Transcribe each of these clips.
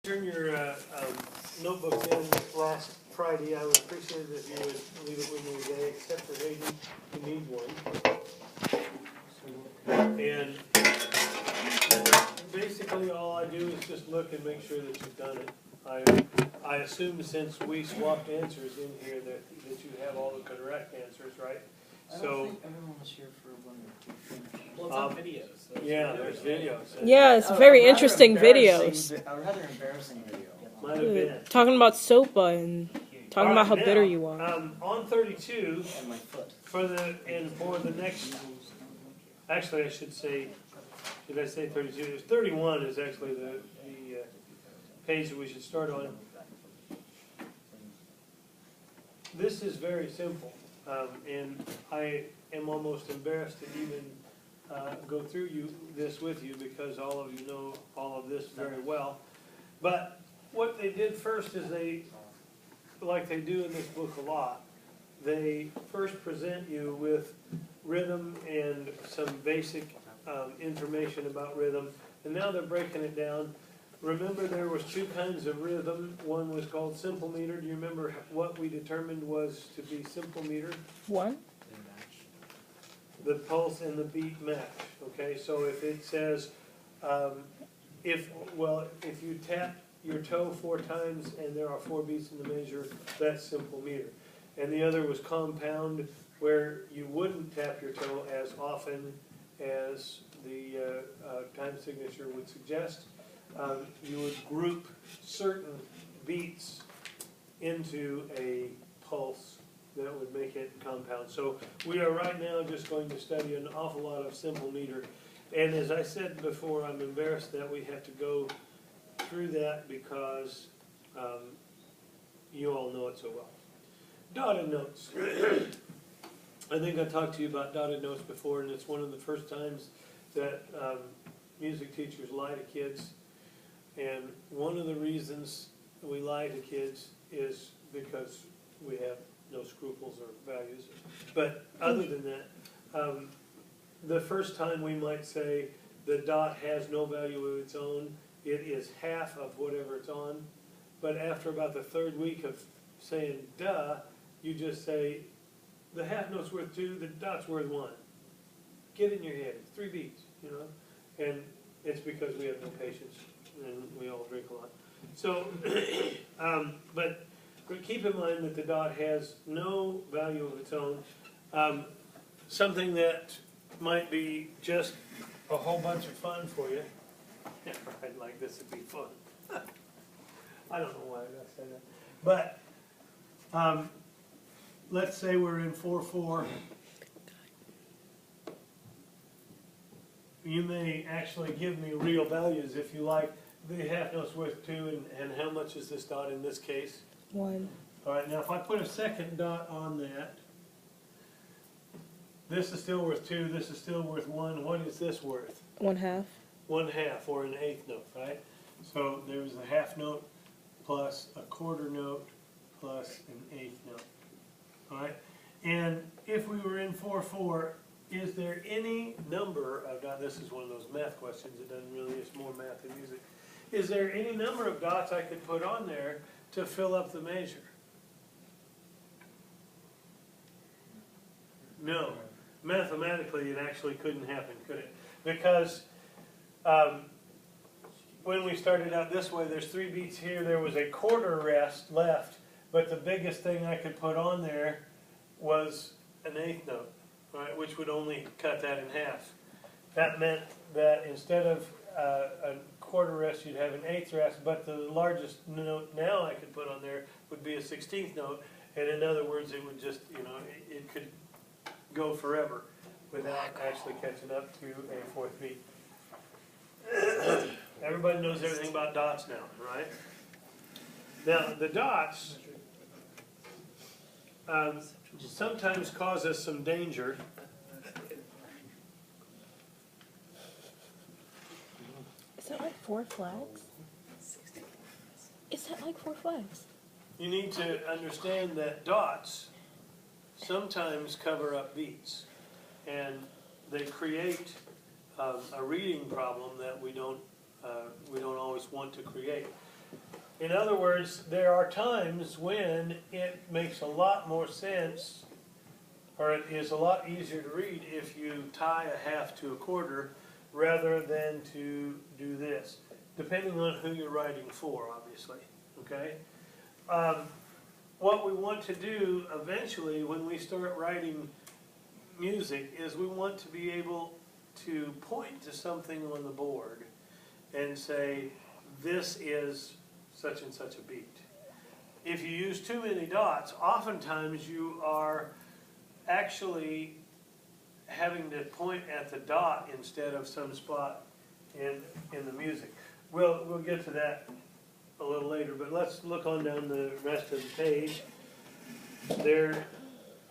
Turn your notebook in last Friday. I would appreciate it if you would leave it with me today, except for Hayden, who needs one. And basically all I do is just look and make sure that you've done it. I assume since we swapped answers in here that you have all the correct answers, right? I don't think everyone was here for one or two. Well, it's on videos. So Yeah, there's videos. Yeah, it's very interesting videos. A rather embarrassing video. Might have been. Talking about SOPA and talking about how Alright, bitter now, you are. On 32, And my foot. for the next, actually I should say, did I say 32? 31 is actually the page that we should start on. This is very simple, and I am almost embarrassed to even go through this with you because all of you know all of this very well. But what they did first is like they do in this book a lot, they first present you with rhythm and some basic information about rhythm, and now they're breaking it down. Remember, there was two kinds of rhythm. One was called simple meter. Do you remember what we determined was to be simple meter? One? The pulse and the beat match. Okay, so if it says, if you tap your toe 4 times and there are 4 beats in the measure, that's simple meter. And the other was compound, where you wouldn't tap your toe as often as the time signature would suggest. You would group certain beats into a pulse that would make it compound. So we are right now just going to study an awful lot of simple meter. And as I said before, I'm embarrassed that we have to go through that because you all know it so well. Dotted notes. I think I talked to you about dotted notes before, and it's one of the first times that music teachers lie to kids. And one of the reasons we lie to kids is because we have no scruples or values. But other than that, the first time we might say the dot has no value of its own, it is half of whatever it's on. But after about the 3rd week of saying duh, you just say the half note's worth 2, the dot's worth 1. Get it in your head. It's 3 beats, you know. And it's because we have no patience and we all drink a lot. So, but keep in mind that the dot has no value of its own. Something that might be just a whole bunch of fun for you. Yeah, right, like this would be fun. I don't know why I said that. But let's say we're in 4/4. You may actually give me real values if you like. The half note's worth 2, and how much is this dot in this case? 1. All right, now if I put a second dot on that, this is still worth 2, this is still worth 1. What is this worth? 1/2. 1/2, or an 1/8 note, right? So there's a half note plus a quarter note plus an 1/8 note. All right, and if we were in 4/4, is there any number of dots? This is one of those math questions. It doesn't really. It's more math than music. Is there any number of dots I could put on there to fill up the measure? No. Mathematically, it actually couldn't happen, could it? Because when we started out this way, there's 3 beats here. There was a quarter rest left, but the biggest thing I could put on there was an 1/8 note, right, which would only cut that in half. That meant that instead of a quarter rest, you'd have an 1/8 rest, but the largest note now I could put on there would be a 16th note, and in other words, it would just, you know, it could go forever without actually catching up to a 4th beat. Everybody knows everything about dots now, right? Now, the dots sometimes cause us some danger. Is that like 4 flags? Is that like 4 flags? You need to understand that dots sometimes cover up beats, and they create a reading problem that we don't always want to create. In other words, there are times when it makes a lot more sense, or it is a lot easier to read if you tie a half to a quarter rather than to do this, depending on who you're writing for, obviously, okay? What we want to do eventually when we start writing music is we want to be able to point to something on the board and say, this is such and such a beat. If you use too many dots, oftentimes you are actually having to point at the dot instead of some spot in the music. We'll get to that a little later, but let's look on down the rest of the page. There,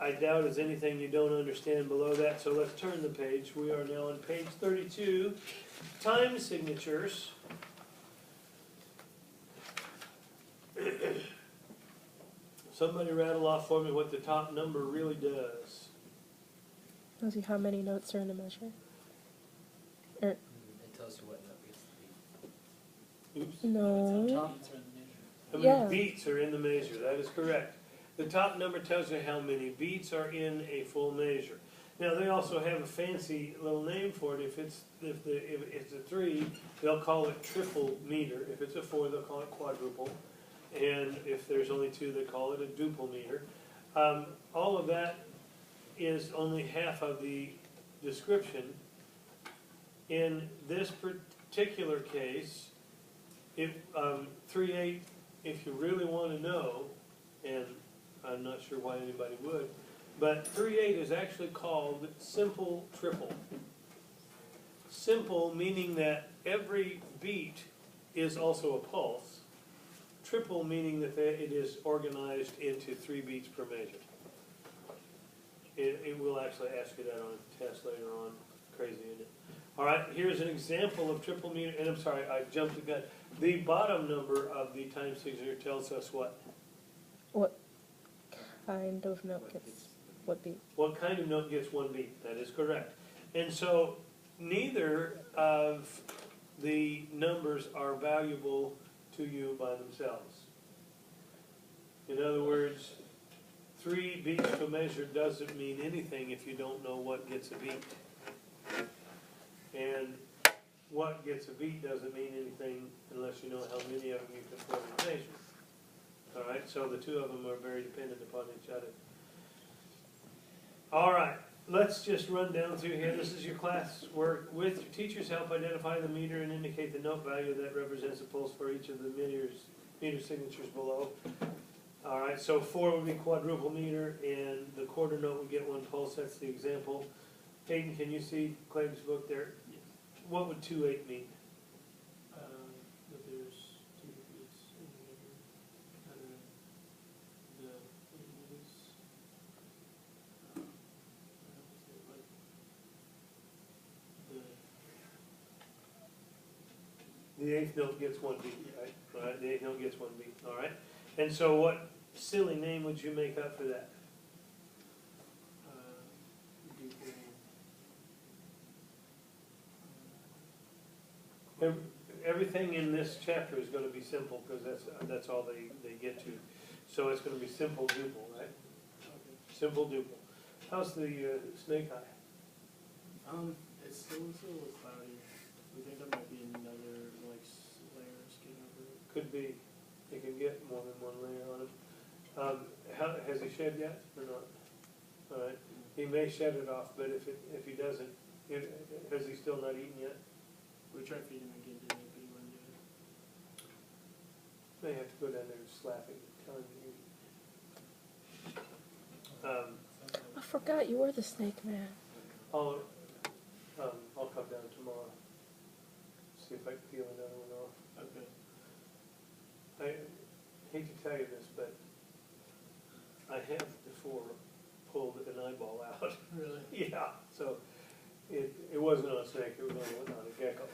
I doubt is anything you don't understand below that, so let's turn the page. We are now on page 32, time signatures. Somebody rattle off for me what the top number really does. Tells you how many notes are in a measure. Or, It tells you what note gets the beat. Oops. It's on no. top, it's in the measure. How many Yeah. beats are in the measure? That is correct. The top number tells you how many beats are in a full measure. Now they also have a fancy little name for it. If it's a 3, they'll call it triple meter. If it's a 4, they'll call it quadruple. And if there's only 2, they call it a duple meter. All of that is only half of the description. In this particular case, if 3/8, if you really want to know, and I'm not sure why anybody would, but 3/8 is actually called simple triple. Simple meaning that every beat is also a pulse. Triple meaning that it is organized into 3 beats per measure. It will actually ask you that on a test later on. Crazy, isn't it? All right, here's an example of triple meter, and I'm sorry, I jumped the gun. The bottom number of the time signature tells us what? What kind of note gets what beat? What kind of note gets 1 beat? That is correct. And so neither of the numbers are valuable to you by themselves. In other words, 3 beats to measure doesn't mean anything if you don't know what gets a beat. And what gets a beat doesn't mean anything unless you know how many of them you can put in a measure. All right, so the 2 of them are very dependent upon each other. All right, let's just run down through here. This is your class work. With your teacher's help, identify the meter and indicate the note value that represents the pulse for each of the meter signatures below. All right, so 4 would be quadruple meter, and the quarter note would get 1 pulse. That's the example. Hayden, can you see Clayton's book there? Yes. What would 2/8 mean? That there's 2 beats in the measure. And then the 8 is, I don't know, like, The 8th note gets 1 beat, right? All right, the 8th note gets 1 beat, all right? And so what silly name would you make up for that? duple, Everything in this chapter is gonna be simple, because that's all they get to. So it's gonna be simple duple, right? okay. Simple duple. How's the snake eye? It's still a little cloudy. We think there might be another, like, layer of skin over it. Could be. It can get more than 1 layer on it. Has he shed yet, or not? All right. He may shed it off, but if he doesn't, has he still not eaten yet? We tried feeding him again today, but he wouldn't do it. May have to go down there and slap him, tell him to eat. I forgot you were the snake man. I'll come down tomorrow, see if I can peel another one off. Okay. I hate to tell you this, but I have before pulled an eyeball out. Really? Yeah, so it wasn't on a snake, it was on a gecko.